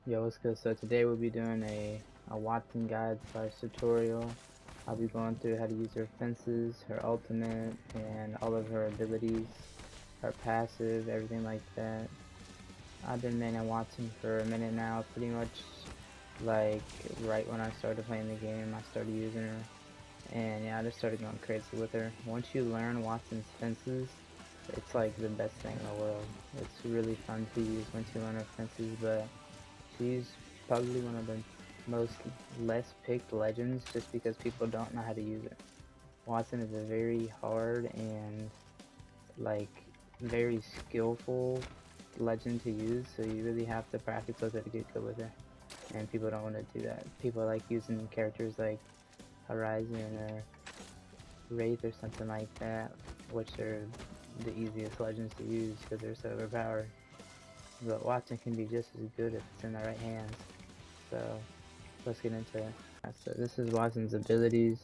Yo, what's good? So today we'll be doing a Wattson guide / tutorial. I'll be going through how to use her fences, her ultimate, and all of her abilities, her passive, everything like that. I've been maining Wattson for a minute now, pretty much like right when I started playing the game, I started using her. And yeah, I just started going crazy with her. Once you learn Wattson's fences, it's like the best thing in the world. It's really fun to use once you learn her fences, but she's probably one of the most less picked legends just because people don't know how to use it. Wattson is a very hard and like very skillful legend to use, so you really have to practice with her to get good with her. And people don't want to do that. People like using characters like Horizon or Wraith or something like that, which are the easiest legends to use because they're so overpowered. But Wattson can be just as good if it's in the right hands. So let's get into it. So this is Wattson's abilities.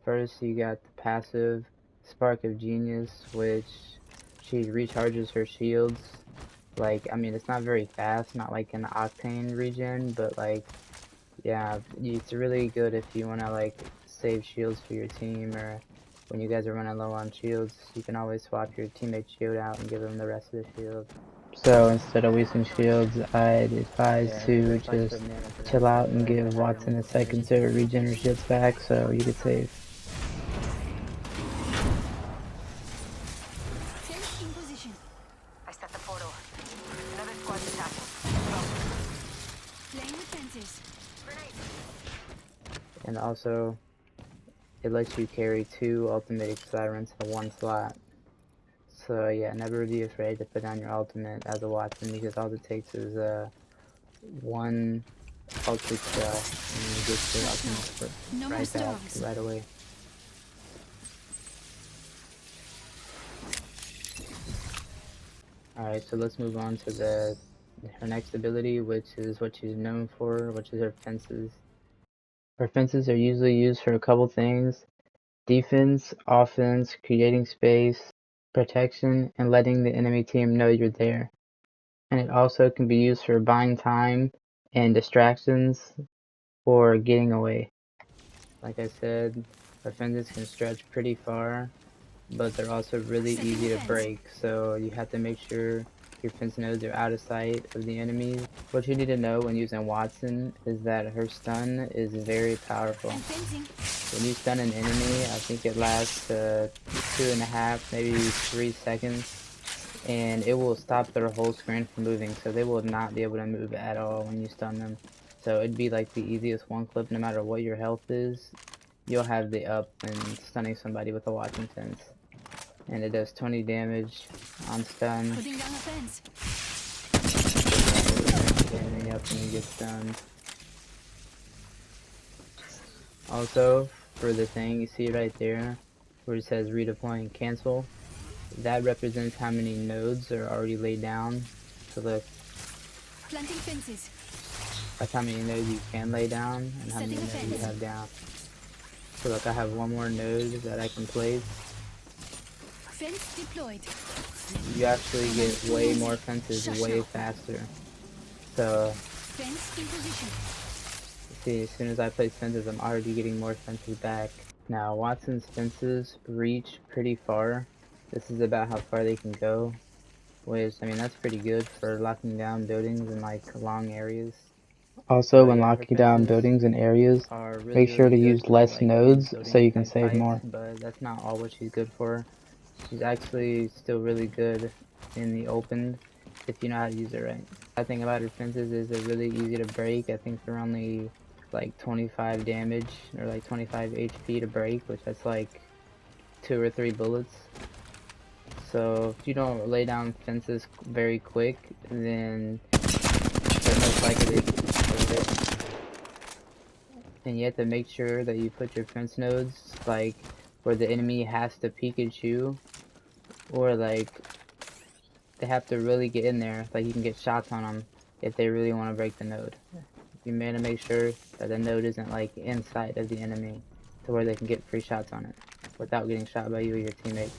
First you got the passive Spark of Genius, which she recharges her shields. Like, I mean, it's not very fast, not like an Octane regen, but like, yeah, it's really good if you want to like save shields for your team, or when you guys are running low on shields, you can always swap your teammate's shield out and give them the rest of the shield. So instead of wasting shields, I'd advise to just chill out and give Wattson a second to regen her shields back so you could save. In position. I set the portal. Another squad's attacking. Playing with fences. And also, it lets you carry 2 ultimate sirens in one slot. So yeah, never be afraid to put down your ultimate as a Wattson, because all it takes is one ultimate spell and you get your ultimate right back right away. Alright, so let's move on to her next ability, which is what she's known for, which is her fences. Her fences are usually used for a couple things: defense, offense, creating space, protection, and letting the enemy team know you're there. And it also can be used for buying time and distractions or getting away. Like I said, her fences can stretch pretty far, but they're also really easy to break, so you have to make sure your fence nodes are out of sight of the enemies. What you need to know when using Wattson is that her stun is very powerful. When you stun an enemy, I think it lasts 2.5, maybe 3 seconds, and it will stop their whole screen from moving, so they will not be able to move at all when you stun them. So it'd be like the easiest one clip. No matter what your health is, you'll have the up and stunning somebody with a Wattson fence. And it does 20 damage on stun. Putting down a fence. Standing up when you get stunned. Also, for the thing you see right there, where it says redeploying cancel, that represents how many nodes are already laid down. So look, Planting fences. that's how many nodes you can lay down and how many nodes you have down. So look, I have one more node that I can place. Fence deployed. You actually get way more fences way faster. So, fence in position. See, as soon as I place fences, I'm already getting more fences back. Now, Wattson's fences reach pretty far. This is about how far they can go, which, I mean, that's pretty good for locking down buildings in, like, long areas. Also, when locking down buildings and areas, make sure to use less nodes so you can save more. But that's not all what she's good for. She's actually still really good in the open if you know how to use it right. The thing about her fences is they're really easy to break. I think they're only like 25 damage or like 25 HP to break, which that's like 2 or 3 bullets. So if you don't lay down fences very quick, then they're most likely to hit. And you have to make sure that you put your fence nodes like where the enemy has to peek at you, or like they have to really get in there, like you can get shots on them if they really want to break the node. You may want to make sure that the node isn't like inside of the enemy to where they can get free shots on it without getting shot by you or your teammate.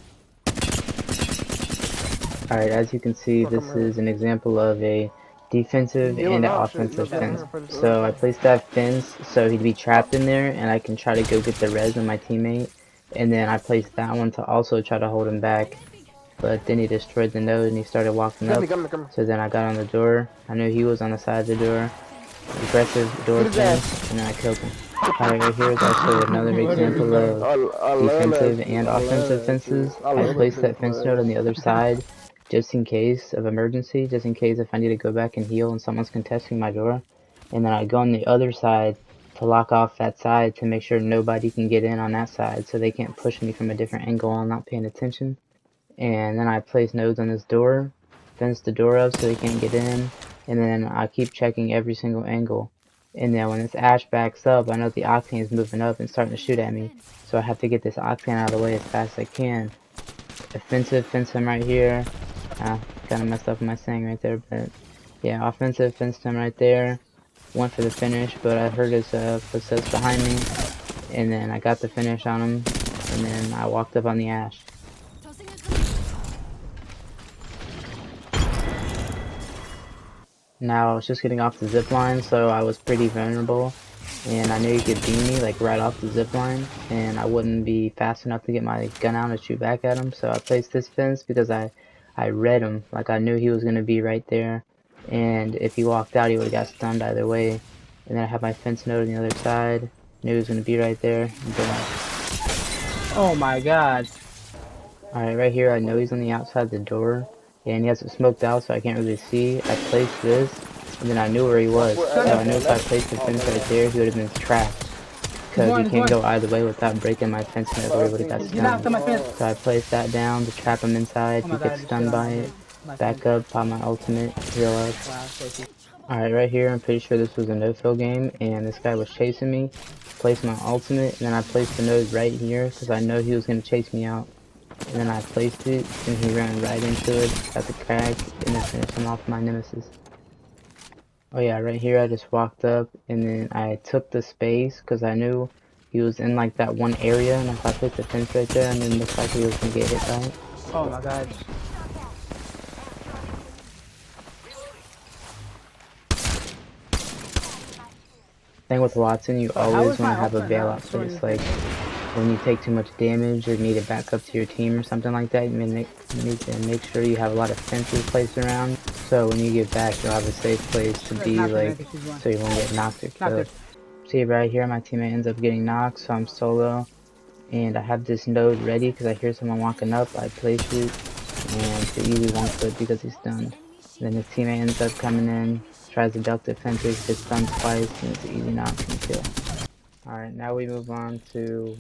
Alright, as you can see, this is an example of a defensive and an offensive fence. So I placed that fence so he'd be trapped in there and I can try to go get the res on my teammate. And then I placed that one to also try to hold him back. But then he destroyed the node and he started walking up. So then I got on the door. I knew he was on the side of the door. Aggressive door fence, and then I killed him. Alright, right here is also another example of defensive and offensive fences. I placed that fence node on the other side just in case of emergency, just in case if I need to go back and heal and someone's contesting my door. And then I go on the other side to lock off that side to make sure nobody can get in on that side so they can't push me from a different angle while I'm not paying attention. And then I place nodes on this door, fence the door up so they can't get in, and then I keep checking every single angle. And then when this ash backs up, I know the octane is moving up and starting to shoot at me, so I have to get this octane out of the way as fast as I can. Offensive, fence him right here. Kinda messed up my saying right there, but yeah, offensive, fenced him right there. Went for the finish, but I heard his footsteps behind me, and then I got the finish on him, and then I walked up on the ash. Now I was just getting off the zip line, so I was pretty vulnerable, and I knew he could beam me like right off the zip line, and I wouldn't be fast enough to get my gun out and shoot back at him. So I placed this fence because I read him, like I knew he was gonna be right there, and if he walked out, he would have got stunned either way. And then I have my fence node on the other side, knew he was gonna be right there. Oh my god! All right, right here, I know he's on the outside the door. And he has it smoked out so I can't really see. I placed this, and then I knew where he was. So I knew if I placed the fence right there, he would have been trapped. Because he can't go either way without breaking my fence node or he would have got stunned. So I placed that down to trap him inside. He gets stunned by it. Back up, pop my ultimate, heal up. Alright, right here, I'm pretty sure this was a no-fill game, and this guy was chasing me. Placed my ultimate, and then I placed the node right here, because I know he was going to chase me out. And then I placed it, and he ran right into it, got the crack, and then finished him off my nemesis. Oh yeah, right here I just walked up, and then I took the space, because I knew he was in like that one area, and if I put the fence right there, and then looks like he was going to get hit by it. Oh my god. Thing with Wattson, you always want to have a bailout place, like when you take too much damage or need to back up to your team or something like that, you need to make sure you have a lot of fences placed around, so when you get back you'll have a safe place to be, like, so you won't get knocked or killed. See right here, my teammate ends up getting knocked, so I'm solo, and I have this node ready because I hear someone walking up. I place it, and it's an easy one clip because he's stunned. Then his teammate ends up coming in, tries to duck the fences, gets stunned twice, and it's an easy knock and kill. Alright, now we move on to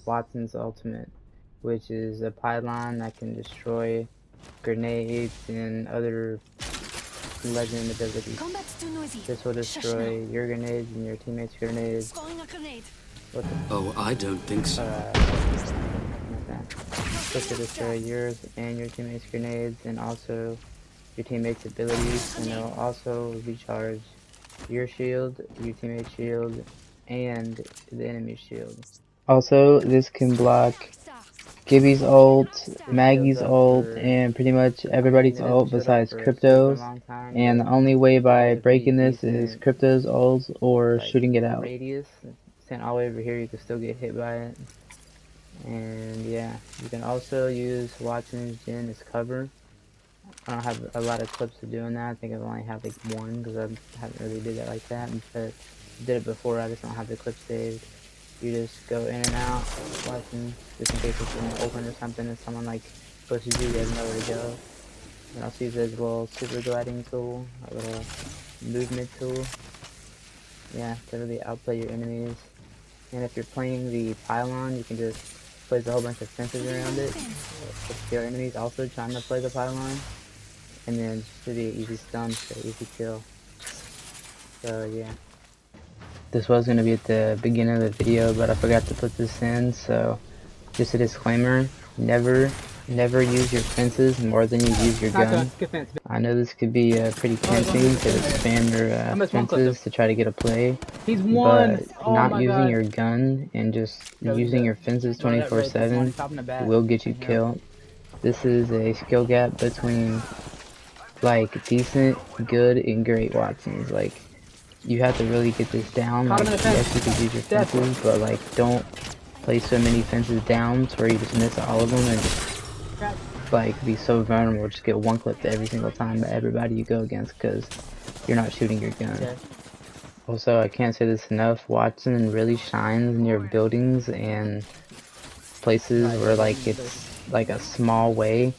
Wattson's ultimate, which is a pylon that can destroy grenades and other legend abilities. This will destroy your grenades and your teammates' grenades. What the Oh, I don't think so. This will destroy yours and your teammates' grenades, and also your teammates' abilities, and it will also recharge your shield, your teammate's shield, and the enemy's shield. Also, this can block Gibby's ult, Maggie's ult, and pretty much everybody's ult besides Crypto's. And the only way by breaking this is Crypto's ult or shooting it out. Radius, sent all the way over here, you can still get hit by it. And yeah, you can also use Wattson's Gen as cover. I don't have a lot of clips of doing that. I think I've only had like one because I haven't really did that like that. But did it before, I just don't have the clip saved. You just go in and out, watching, just in case it's an open or something, and someone like pushes you, you have nowhere to go. And also use this little super gliding tool, a little movement tool. Yeah, to really outplay your enemies. And if you're playing the pylon, you can just place a whole bunch of fences around it. If your enemies also trying to play the pylon, and then it should be an easy stun, so easy kill. So yeah. This was going to be at the beginning of the video, but I forgot to put this in, so just a disclaimer, never use your fences more than you use your gun. I know this could be pretty tempting to spam your fences to try to get a play, but not using your gun and just using your fences 24/7 will get you killed. This is a skill gap between like decent, good, and great Watsons. Like you have to really get this down. Like yes, you could use your fences, but like don't place so many fences down to where you just miss all of them and just like be so vulnerable. Just get one clip every single time by everybody you go against because you're not shooting your gun. Okay. Also, I can't say this enough, Wattson really shines near buildings and places where like it's like a small way.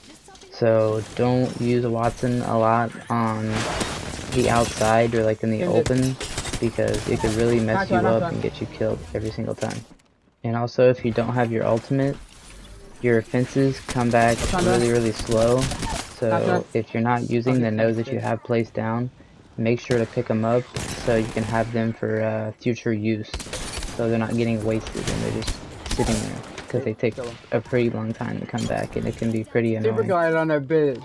So don't use Wattson a lot on the outside or like in the open because it could really mess you up and get you killed every single time. And also, if you don't have your ultimate, your fences come back really slow. So if you're not using the nodes that you have placed down, make sure to pick them up so you can have them for future use. So they're not getting wasted and they're just sitting there because they take a pretty long time to come back and it can be pretty Super annoying. glide on their bed.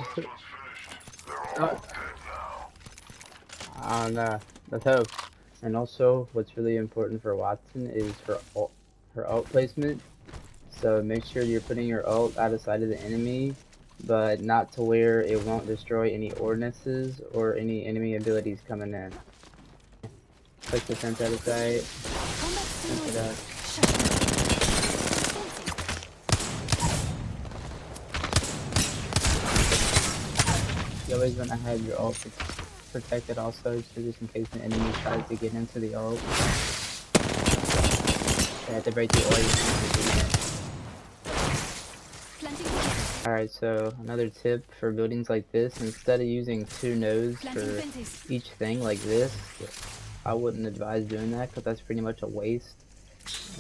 I don't know. Let's hope. And also, what's really important for Wattson is her ult placement. So make sure you're putting your ult out of sight of the enemy, but not to where it won't destroy any ordinances or any enemy abilities coming in. Place the fence out of sight. Fence it up. You always want to have your ult protected also, so just in case the enemy tries to get into the ult. They have to break the ult. Alright, so another tip for buildings like this, instead of using 2 nodes for each thing like this, I wouldn't advise doing that because that's pretty much a waste.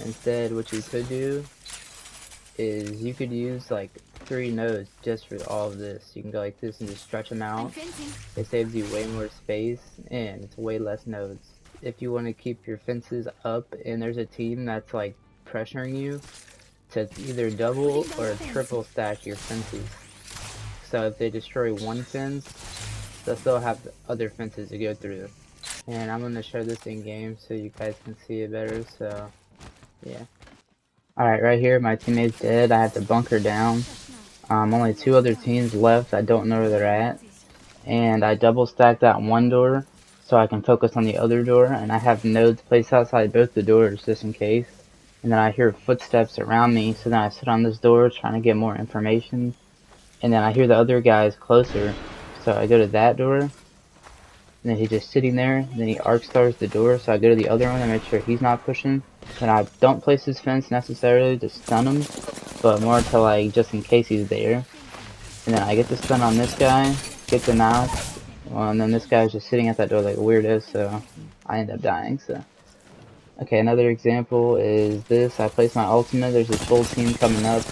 Instead, what you could do is you could use like 3 nodes just for all of this. You can go like this and just stretch them out. It saves you way more space and it's way less nodes. If you want to keep your fences up and there's a team that's like pressuring you, to either double or triple stack your fences. So if they destroy one fence, they'll still have other fences to go through. And I'm going to show this in game so you guys can see it better, so yeah. Alright, right here my teammate's dead. I had to bunker down. Only 2 other teams left. I don't know where they're at. And I double stacked that one door so I can focus on the other door. And I have nodes placed outside both the doors just in case. And then I hear footsteps around me, so then I sit on this door trying to get more information. And then I hear the other guys closer, so I go to that door. And then he's just sitting there, and then he arc stars the door, so I go to the other one and make sure he's not pushing. And I don't place his fence necessarily to stun him, but more to like just in case he's there. And then I get the stun on this guy, get the knock, well, and then this guy's just sitting at that door like a weirdo, so I end up dying, so. Okay, another example is this. I place my ultimate, there's this full team coming up.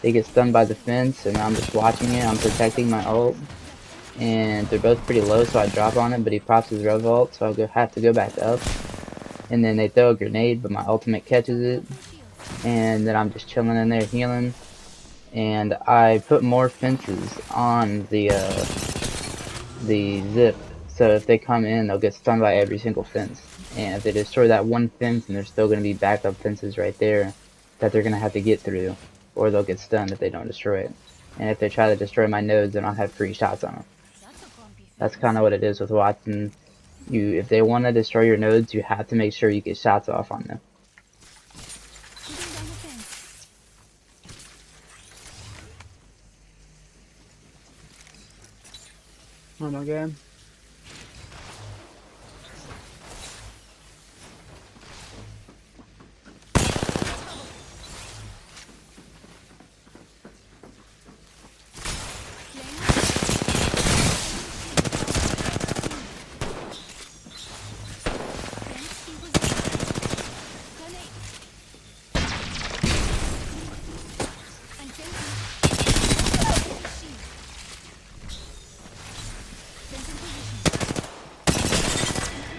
They get stunned by the fence, and I'm just watching it. I'm protecting my ult. And they're both pretty low, so I drop on it, but he pops his rev ult, so I have to go back up. And then they throw a grenade, but my ultimate catches it. And then I'm just chilling in there healing. And I put more fences on the zip, so if they come in, they'll get stunned by every single fence. And if they destroy that one fence, and there's still going to be backup fences right there that they're going to have to get through, or they'll get stunned if they don't destroy it. And if they try to destroy my nodes, then I'll have free shots on them. That's kind of what it is with Wattson. If they want to destroy your nodes, you have to make sure you get shots off on them. On my game.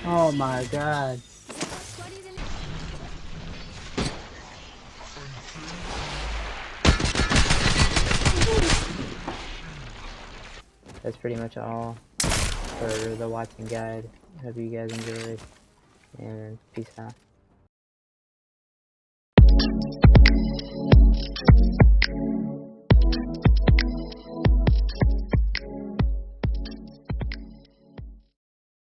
Oh my god. That's pretty much all for the Wattson guide. Hope you guys enjoy, and peace out.